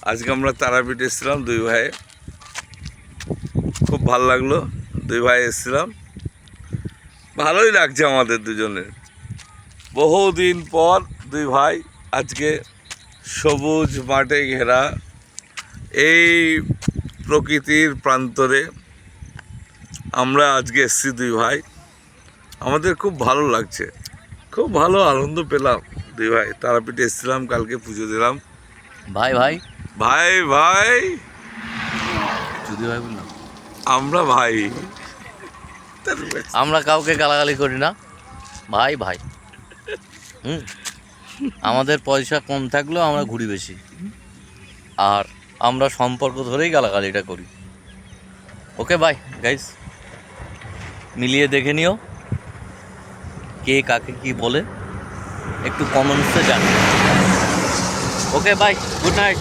আজকে আমরা তারাপীঠ এসেছিলাম দুই ভাই, খুব ভালো লাগলো। দুই ভাই এসেছিলাম, ভালোই লাগছে আমাদের দুজনের। বহুদিন পর দুই ভাই আজকে সবুজ মাঠে ঘেরা এই প্রকৃতির প্রান্তরে আমরা আজকে এসেছি দুই ভাই। আমাদের খুব ভালো লাগছে, খুব ভালো আনন্দ পেলাম। দুই ভাই তারাপীঠে এসেছিলাম, কালকে পুজো দিলাম। ভাই ভাই ভাই ভাই যদি ভাই বললাম আমরা ভাই, আমরা কাউকে গালাগালি করি না, ভাই ভাই। আমাদের পয়সা কম থাকলেও আমরা ঘুরি বেশি, আর আমরা সম্পর্ক ধরেই গালাগালিটা করি। ওকে বাই গাইস, মিলিয়ে দেখে নিও কে কাকে কি বলে, একটু কমেন্টসে জানি। Okay bye, good night.